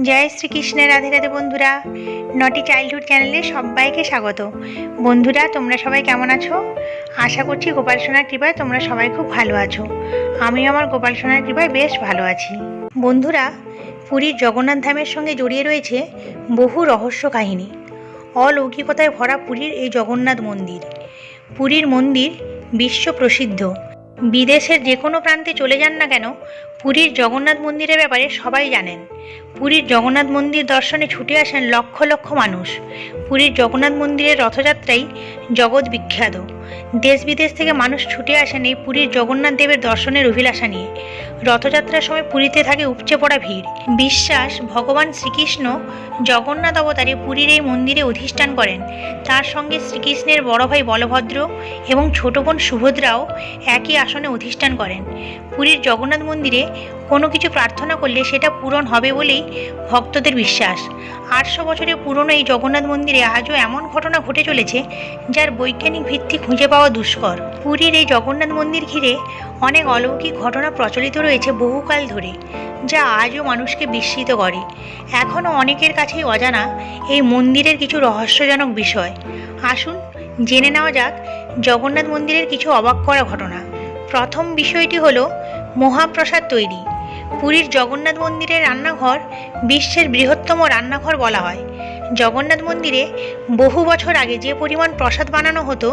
জয় শ্রীকৃষ্ণ। রাধে রাধে বন্ধুরা, নটি চাইল্ডহুড চ্যানেলে সবাইকে স্বাগত। বন্ধুরা, তোমরা সবাই কেমন আছো? আশা করছি গোপাল সোনার কৃপায় তোমরা সবাই খুব ভালো আছো। আমি আমার গোপাল সোনার কৃপায় বেশ ভালো আছি। বন্ধুরা, পুরীর জগন্নাথ ধামের সঙ্গে জড়িয়ে রয়েছে বহু রহস্য কাহিনী। অলৌকিকতায় ভরা পুরীর এই জগন্নাথ মন্দির। পুরীর মন্দির বিশ্ব প্রসিদ্ধ। বিদেশের যে কোনো প্রান্তে চলে যান না কেন, পুরীর জগন্নাথ মন্দিরের ব্যাপারে সবাই জানেন। পুরীর জগন্নাথ মন্দির দর্শনে ছুটে আসেন লক্ষ লক্ষ মানুষ। পুরীর জগন্নাথ মন্দিরের রথযাত্রাই জগৎ বিখ্যাত। দেশ বিদেশ থেকে মানুষ ছুটে আসেন এই পুরীর জগন্নাথ দেবের দর্শনের অভিলাষা নিয়ে। রথযাত্রার সময় পুরীতে থাকে উপচে পড়া ভিড়। বিশ্বাস, ভগবান শ্রীকৃষ্ণ জগন্নাথ অবতারে পুরীর এই মন্দিরে অধিষ্ঠান করেন। তার সঙ্গে শ্রীকৃষ্ণের বড় ভাই বলভদ্র এবং ছোট বোন সুভদ্রাও একই আসনে অধিষ্ঠান করেন। পুরীর জগন্নাথ মন্দিরে কোনো কিছু প্রার্থনা করলে সেটা পূরণ হবে বলেই ভক্তদের বিশ্বাস। 800 বছরের পুরনো এই জগন্নাথ মন্দিরে আজও এমন ঘটনা ঘটে চলেছে যার বৈজ্ঞানিক ভিত্তি খুঁজে পাওয়া দুষ্কর। পুরীর এই জগন্নাথ মন্দির ঘিরে অনেক অলৌকিক ঘটনা প্রচলিত রয়েছে বহুকাল ধরে, যা আজও মানুষকে বিস্মিত করে। এখনও অনেকের কাছেই অজানা এই মন্দিরের কিছু রহস্যজনক বিষয়। আসুন জেনে নেওয়া যাক জগন্নাথ মন্দিরের কিছু অবাক করা ঘটনা। প্রথম বিষয়টি হলো মহাপ্রসাদ তৈরি। পুরীর জগন্নাথ মন্দিরের রান্নাঘর বিশ্বের বৃহত্তম রান্নাঘর বলা হয়। জগন্নাথ মন্দিরে বহু বছর আগে যে পরিমাণ প্রসাদ বানানো হতো,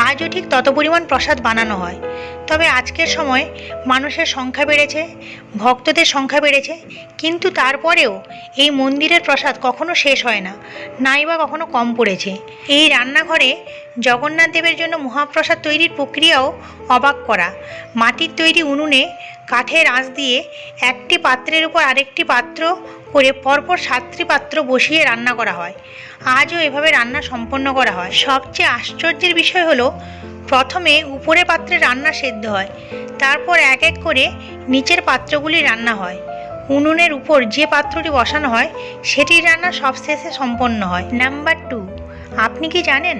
আজও ঠিক তত পরিমাণ প্রসাদ বানানো হয়। তবে আজকের সময় মানুষের সংখ্যা বেড়েছে, ভক্তদের সংখ্যা বেড়েছে, কিন্তু তারপরেও এই মন্দিরের প্রসাদ কখনো শেষ হয় না, নাই বা কখনো কম পড়েছে। এই রান্নাঘরে জগন্নাথ দেবের জন্য মহাপ্রসাদ তৈরির প্রক্রিয়াও অবাক করা। মাটির তৈরি উনুনে কাঠের আঁচ দিয়ে একটি পাত্রের উপর আরেকটি পাত্র করে পরপর 7টি পাত্র বসিয়ে রান্না করা হয়। আজও এভাবে রান্না সম্পন্ন করা হয়। সবচেয়ে আশ্চর্যের বিষয় হলো, প্রথমে উপরের পাত্রে রান্না সেদ্ধ হয়, তারপর এক এক করে নিচের পাত্রগুলি রান্না হয়। উনুনের উপর যে পাত্রটি বসানো হয় সেটির রান্না সবশেষে সম্পন্ন হয়। নাম্বার 2, আপনি কি জানেন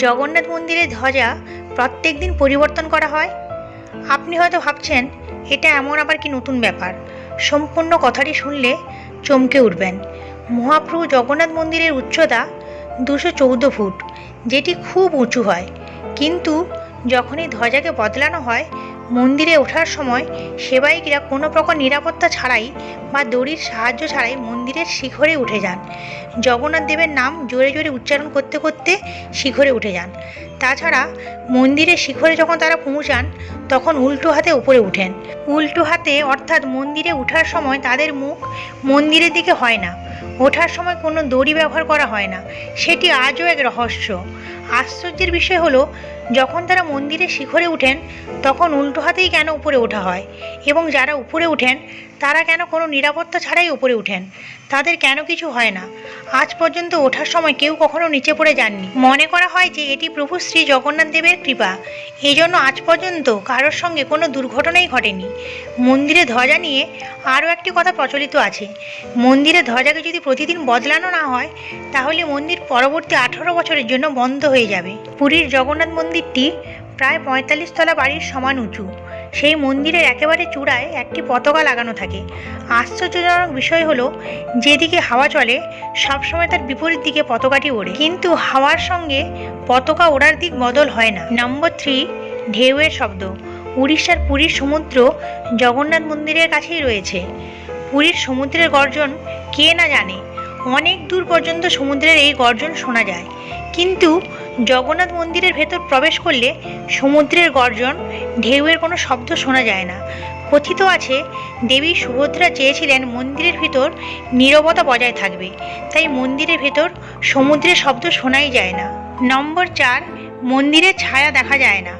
জগন্নাথ মন্দিরের ধ্বজা প্রত্যেক দিন পরিবর্তন করা হয়? আপনি হয়তো ভাবছেন এটা এমন আবার কি নতুন ব্যাপার। সম্পূর্ণ কথাটি শুনলে চমকে উঠবেন। মহাপ্রভু জগন্নাথ মন্দিরের উচ্চতা 214 ফুট, যেটি খুব উঁচু হয়। কিন্তু যখন এই ধ্বজাকে বদলানো হয়, মন্দিরে ওঠার সময় সেবায়িকরা কোনো প্রকার নিরাপত্তা ছাড়াই বা দড়ির সাহায্য ছাড়াই মন্দিরের শিখরে উঠে যান। জগন্নাথ দেবের নাম জোরে জোরে উচ্চারণ করতে করতে শিখরে উঠে যান। তাছাড়া মন্দিরের শিখরে যখন তারা পৌঁছান, তখন উল্টো হাতে উপরে উঠেন। উল্টো হাতে অর্থাৎ মন্দিরে ওঠার সময় তাদের মুখ মন্দিরের দিকে হয় না। ওঠার সময় কোনো দড়ি ব্যবহার করা হয় না। সেটি আজও এক রহস্য। আশ্চর্যের বিষয় হলো, যখন তারা মন্দিরের শিখরে উঠেন তখন উল্টো হাতেই কেন উপরে ওঠা হয়, এবং যারা উপরে উঠেন তারা কেন কোনো নিরাপত্তা ছাড়াই উপরে উঠেন? তাদের কেন কিছু হয় না? আজ পর্যন্ত ওঠার সময় কেউ কখনো নিচে পড়ে যাননি। মনে করা হয় যে এটি প্রভু শ্রী জগন্নাথ দেবের কৃপা। এই জন্য আজ পর্যন্ত কারোর সঙ্গে কোনো দুর্ঘটনাই ঘটেনি। মন্দিরে ধ্বজা নিয়ে আরও একটি কথা প্রচলিত আছে। মন্দিরে ধ্বজাকে যদি প্রতিদিন বদলানো না হয়, তাহলে মন্দির পরবর্তী 18 বছরের জন্য বন্ধ হয়ে যাবে। পুরীর জগন্নাথ মন্দিরটি প্রায় 45 তলা বাড়ির সমান উঁচু। সেই মন্দিরের একেবারে চূড়ায় একটি পতাকা লাগানো থাকে। আশ্চর্যজনক বিষয় হলো, যেদিকে হাওয়া চলে সবসময় তার বিপরীত দিকে পতাকাটি ওড়ে, কিন্তু হাওয়ার সঙ্গে পতাকা ওড়ার দিক বদল হয় না। নম্বর 3, ঢেউয়ের শব্দ। উড়িষ্যার পুরীর সমুদ্র জগন্নাথ মন্দিরের কাছেই রয়েছে। পুরীর সমুদ্রের গর্জন কে না জানে। অনেক দূর পর্যন্ত সমুদ্রের এই গর্জন শোনা যায়, কিন্তু জগন্নাথ মন্দিরের ভেতর প্রবেশ করলে সমুদ্রের গর্জন, ঢেউয়ের কোনো শব্দ শোনা যায় না। কথিত আছে, দেবী সুভদ্রা চেয়েছিলেন মন্দিরের ভিতর নীরবতা বজায় থাকবে, তাই মন্দিরের ভেতর সমুদ্রের শব্দ শোনাই যায় না। নম্বর 4, মন্দিরের ছায়া দেখা যায় না।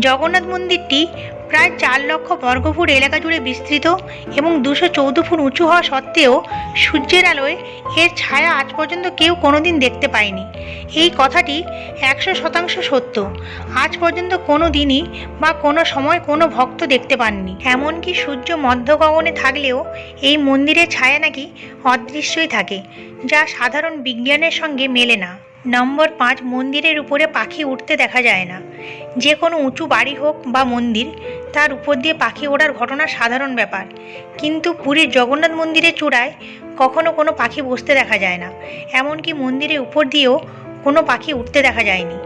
জগন্নাথ মন্দিরটি প্রায় 4 লক্ষ বর্গফুট এলাকা জুড়ে বিস্তৃত এবং 214 ফুট উঁচু হওয়া সত্ত্বেও সূর্যের আলোয় এর ছায়া আজ পর্যন্ত কেউ কোনোদিন দেখতে পায়নি। এই কথাটি 100% সত্য। আজ পর্যন্ত কোনো দিনই বা কোনো সময় কোনো ভক্ত দেখতে পাননি। এমনকি সূর্য মধ্য গগনে থাকলেও এই মন্দিরের ছায়া নাকি অদৃশ্যই থাকে, যা সাধারণ বিজ্ঞানের সঙ্গে মেলে না। নম্বর 5, মন্দিরের উপরে পাখি উঠতে দেখা যায় না। যে কোনো উঁচু বাড়ি হোক বা মন্দির, তার উপর দিয়ে পাখি ওড়ার ঘটনা সাধারণ ব্যাপার, কিন্তু পুরীর জগন্নাথ মন্দিরের চূড়ায় কখনো কোনো পাখি বসতে দেখা যায় না, এমনকি মন্দিরের উপর দিয়েও কোনো পাখি উঠতে দেখা যায়নি,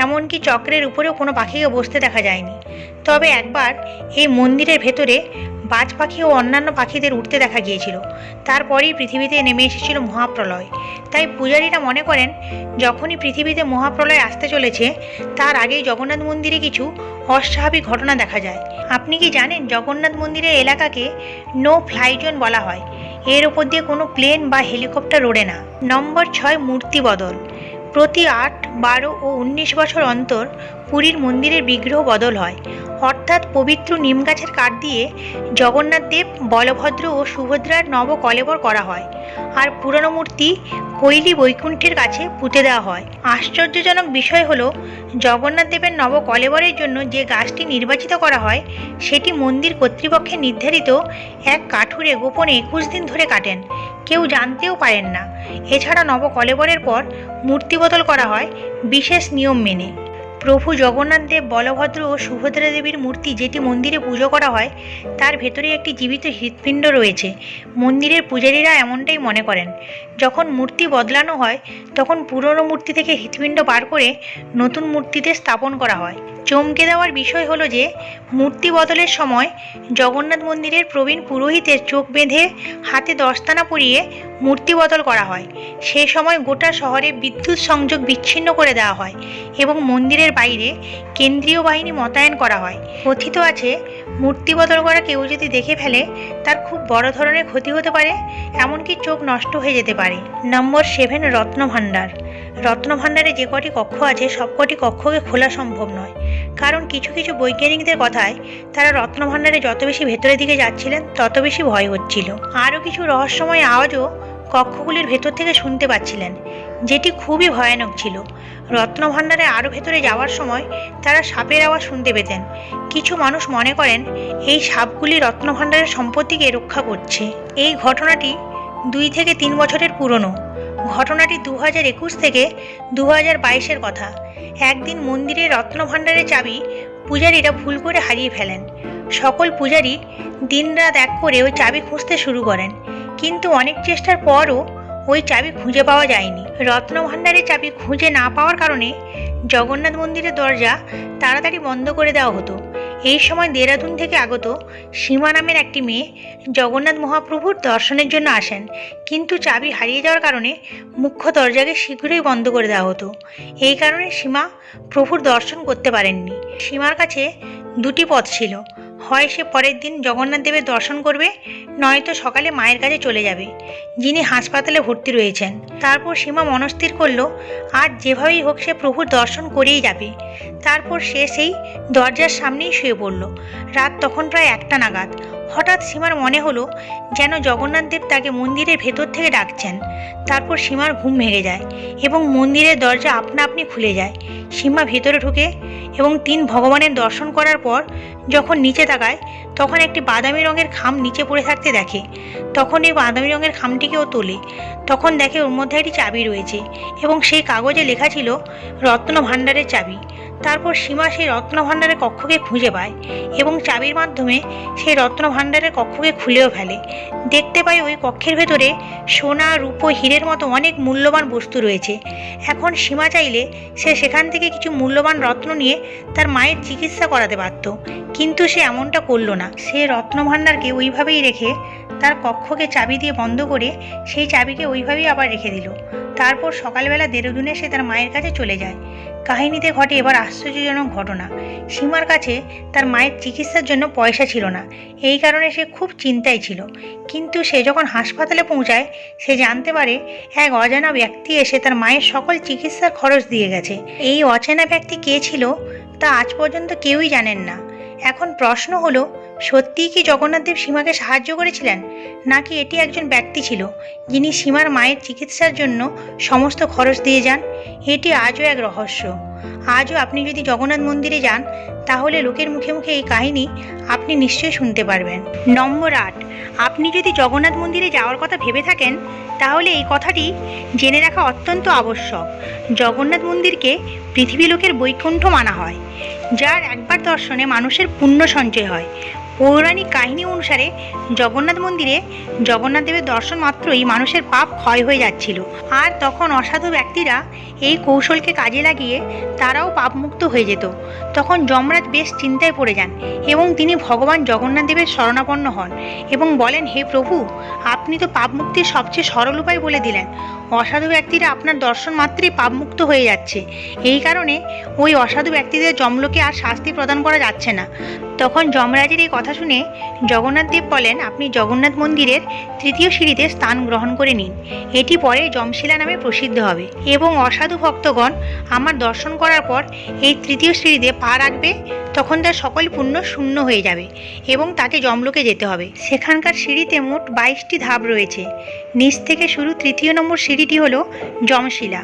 এমনকি চক্রের উপরেও কোনো পাখিকে বসতে দেখা যায়নি। তবে একবার এই মন্দিরের ভেতরে বাজ পাখি ও অন্যান্য পাখিদের উঠতে দেখা গিয়েছিল। তারপরেই পৃথিবীতে নেমে এসেছিল মহাপ্রলয়। তাই পূজারীরা মনে করেন যখনই পৃথিবীতে মহাপ্রলয় আসতে চলেছে তার আগেই জগন্নাথ মন্দিরে কিছু অস্বাভাবিক ঘটনা দেখা যায়। আপনি কি জানেন জগন্নাথ মন্দিরের এলাকাকে নো ফ্লাই জোন বলা হয়? এর ওপর দিয়ে কোনো প্লেন বা হেলিকপ্টার ওড়ে না। নম্বর 6, মূর্তি বদল। প্রতি 8, 12 ও 19 বছর অন্তর পুরীর মন্দিরের বিগ্রহ বদল হয়, অর্থাৎ পবিত্র নিম গাছের কাঠ দিয়ে জগন্নাথ দেব, বলভদ্র ও সুভদ্রার নবকলেবর করা হয়, আর পুরনো মূর্তি কৈলি বৈকুণ্ঠের কাছে পুঁতে দেওয়া হয়। আশ্চর্যজনক বিষয় হলো জগন্নাথ দেবের নবকলেবরের জন্য যে গাছটি নির্বাচিত করা হয় সেটি মন্দির কর্তৃপক্ষের নির্ধারিত এক কাঠুরে গোপনে 21 দিন ধরে কাটেন, কেউ জানতেও পারেন না। এছাড়া নবকলেবরের পর মূর্তি বদল করা হয় বিশেষ নিয়ম মেনে। প্রভু জগন্নাথ দেব, বলভদ্র ও সুভদ্রা দেবীর মূর্তি যেটি মন্দিরে পুজো করা হয় তার ভেতরে একটি জীবিত হৃৎপিণ্ড রয়েছে। মন্দিরের পূজারীরা এমনটাই মনে করেন। যখন মূর্তি বদলানো হয় তখন পুরনো মূর্তি থেকে হৃৎপিণ্ড বার করে নতুন মূর্তিতে স্থাপন করা হয়। চমকে দেওয়ার বিষয় হলো যে মূর্তি বদলের সময় জগন্নাথ মন্দিরের প্রবীণ পুরোহিতের চোখ বেঁধে হাতে দস্তানা পরিয়ে মূর্তি বদল করা হয়। সেই সময় গোটা শহরে বিদ্যুৎ সংযোগ বিচ্ছিন্ন করে দেওয়া হয় এবং মন্দিরের বাইরে কেন্দ্রীয় বাহিনী মোতায়েন করা হয়। কথিত আছে মূর্তি বদল করা কেউ যদি দেখে ফেলে তার খুব বড় ধরনের ক্ষতি হতে পারে, এমনকি চোখ নষ্ট হয়ে যেতে পারে। নম্বর 7, রত্নভাণ্ডার। রত্নভাণ্ডারে যে কটি কক্ষ আছে সবকটি কক্ষকে খোলা সম্ভব নয়, কারণ কিছু কিছু বৈজ্ঞানিকদের কথায় তারা রত্নভাণ্ডারে যত বেশি ভেতরের দিকে যাচ্ছিলেন তত বেশি ভয় হচ্ছিল। আরও কিছু রহস্যময় আওয়াজও কক্ষগুলির ভেতর থেকে শুনতে পাচ্ছিলেন, যেটি খুবই ভয়ানক ছিল। রত্নভাণ্ডারে আরও ভেতরে যাওয়ার সময় তারা সাপের আওয়াজ শুনতে পেতেন। কিছু মানুষ মনে করেন এই সাপগুলি রত্নভাণ্ডারের সম্পত্তিকে রক্ষা করছে। এই ঘটনাটি 2 থেকে 3 বছরের পুরনো। ঘটনাটি 2021 থেকে 2022-এর কথা। একদিন মন্দিরের রত্নভাণ্ডারের চাবি পূজারীরা ভুল করে হারিয়ে ফেলেন। সকল পূজারী দিনরাত এক করে ওই চাবি খুঁজতে শুরু করেন, কিন্তু অনেক চেষ্টার পরও ওই চাবি খুঁজে পাওয়া যায়নি। রত্নভাণ্ডারের চাবি খুঁজে না পাওয়ার কারণে জগন্নাথ মন্দিরের দরজা তাড়াতাড়ি বন্ধ করে দেওয়া হতো। এই সময় দেরাদুন থেকে আগত সীমা নামের একটি মেয়ে জগন্নাথ মহাপ্রভুর দর্শনের জন্য আসেন, কিন্তু চাবি হারিয়ে যাওয়ার কারণে মুখ্য দরজাকে শীঘ্রই বন্ধ করে দেওয়া হতো। এই কারণে সীমা প্রভুর দর্শন করতে পারেননি। সীমার কাছে 2টি পথ ছিল, হয় সে পরের দিন জগন্নাথ দেবের দর্শন করবে, নয়তো সকালে মায়ের কাছে চলে যাবে, যিনি হাসপাতালে ভর্তি রয়েছেন। তারপর সীমা মনস্থির করলো আজ যেভাবেই হোক সে প্রভুর দর্শন করেই যাবে। তারপর সে সেই দরজার সামনেই শুয়ে পড়ল। রাত তখন প্রায় 1টা নাগাদ। হঠাৎ সীমার মনে হলো যেন জগন্নাথ দেব তাকে মন্দিরের ভেতর থেকে ডাকছেন। তারপর সীমার ঘুম ভেঙে যায় এবং মন্দিরের দরজা আপনা আপনি খুলে যায়। সীমা ভেতরে ঢুকে এবং 3 ভগবানের দর্শন করার পর যখন নিচে তাকায় তখন একটি বাদামি রঙের খাম নিচে পড়ে থাকতে দেখে। তখন এই বাদামি রঙের খামটিকেও তোলে। তখন দেখে ওর মধ্যে একটি চাবি রয়েছে এবং সেই কাগজে লেখা ছিল রত্নভাণ্ডারের চাবি। তারপর সীমা সেই রত্নভাণ্ডারের কক্ষকে খুঁজে পায় এবং চাবির মাধ্যমে সেই রত্নভাণ্ডারের কক্ষকে খুলেও ফেলে। দেখতে পায় ওই কক্ষের ভেতরে সোনা, রূপো, হীরের মতো অনেক মূল্যবান বস্তু রয়েছে। এখন সীমা চাইলে সে সেখান থেকে কিছু মূল্যবান রত্ন নিয়ে তার মায়ের চিকিৎসা করাতে পারত, কিন্তু সে এমনটা করলো না। সে রত্নভাণ্ডারকে ওইভাবেই রেখে তার কক্ষকে চাবি দিয়ে বন্ধ করে সেই চাবিকে ওইভাবেই আবার রেখে দিল। তারপর সকালবেলা দেরাদুনে সে তার মায়ের কাছে চলে যায়। কাহিনীতে ঘটে এবার আশ্চর্যজনক ঘটনা। সীমার কাছে তার মায়ের চিকিৎসার জন্য পয়সা ছিল না, এই কারণে সে খুব চিন্তায় ছিল। কিন্তু সে যখন হাসপাতালে পৌঁছায় সে জানতে পারে এক অজানা ব্যক্তি এসে তার মায়ের সকল চিকিৎসার খরচ দিয়ে গেছে। এই অচেনা ব্যক্তি কে ছিল তা আজ পর্যন্ত কেউই জানেন না। এখন প্রশ্ন হলো, সত্যিই কি জগন্নাথ দেব সীমাকে সাহায্য করেছিলেন, নাকি এটি একজন ব্যক্তি ছিল যিনি সীমার মায়ের চিকিৎসার জন্য সমস্ত খরচ দিয়ে যান? এটি আজও এক রহস্য। আজও আপনি যদি জগন্নাথ মন্দিরে যান তাহলে লোকের মুখে মুখে এই কাহিনী আপনি নিশ্চয়ই শুনতে পারবেন। নম্বর 8, আপনি যদি জগন্নাথ মন্দিরে যাওয়ার কথা ভেবে থাকেন তাহলে এই কথাটি জেনে রাখা অত্যন্ত আবশ্যক। জগন্নাথ মন্দিরকে পৃথিবী লোকের বৈকুণ্ঠ মানা হয়, যার একবার দর্শনে মানুষের পুণ্য সঞ্চয় হয়। পৌরাণিক কাহিনী অনুসারে জগন্নাথ মন্দিরে জগন্নাথ দেবের দর্শন মাত্রই মানুষের পাপ ক্ষয় হয়ে যাচ্ছিল। আর তখন অসাধু ব্যক্তিরা এই কৌশলকে কাজে লাগিয়ে তারাও পাপমুক্ত হয়ে যেত। তখন যমরাজ বেশ চিন্তায় পড়ে যান এবং তিনি ভগবান জগন্নাথ দেবের শরণাপন্ন হন এবং বলেন, হে প্রভু, আপনি তো পাপমুক্তির সবচেয়ে সরল উপায় বলে দিলেন। অসাধু ব্যক্তিরা আপনার দর্শন মাত্রই পাপমুক্ত হয়ে যাচ্ছে। এই কারণে ওই অসাধু ব্যক্তিদের যমলোকে আর শাস্তি প্রদান করা যাচ্ছে না। তখন যমরাজের এই কথা শুনে জগন্নাথ দেব বলেন, আপনি জগন্নাথ মন্দিরের তৃতীয় সিঁড়িতে স্থান গ্রহণ করে নিন। এটি পরে যমশিলা নামে প্রসিদ্ধ হবে এবং অসাধু ভক্তগণ আমার দর্শন করার পর এই তৃতীয় সিঁড়িতে পা রাখবে, তখন তার সকল পুণ্য শূন্য হয়ে যাবে এবং তাকে যমলোকে যেতে হবে। সেখানকার সিঁড়িতে মোট 22টি ধাপ রয়েছে। নিচ থেকে শুরু তৃতীয় নম্বর সিঁড়িটি হলো যমশিলা।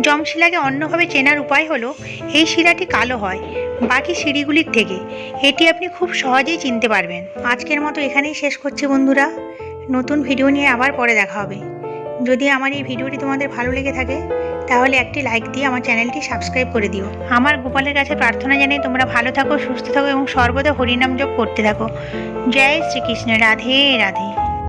যমশিলাকে অন্যভাবে চেনার উপায় হলো এই শিলাটি কালো হয় বাকি সিঁড়িগুলির থেকে। এটি আপনি খুব সহজেই চিনতে পারবেন। আজকের মতো এখানেই শেষ করছি বন্ধুরা। নতুন ভিডিও নিয়ে আবার পরে দেখা হবে। যদি আমার এই ভিডিওটি তোমাদের ভালো লেগে থাকে তাহলে একটি লাইক দিয়ে আমার চ্যানেলটি সাবস্ক্রাইব করে দিও। আমার গোপালের কাছে প্রার্থনা জানিয়ে তোমরা ভালো থাকো, সুস্থ থাকো এবং সর্বদা হরিনাম জপ করতে থাকো। জয় শ্রীকৃষ্ণ। রাধে রাধে।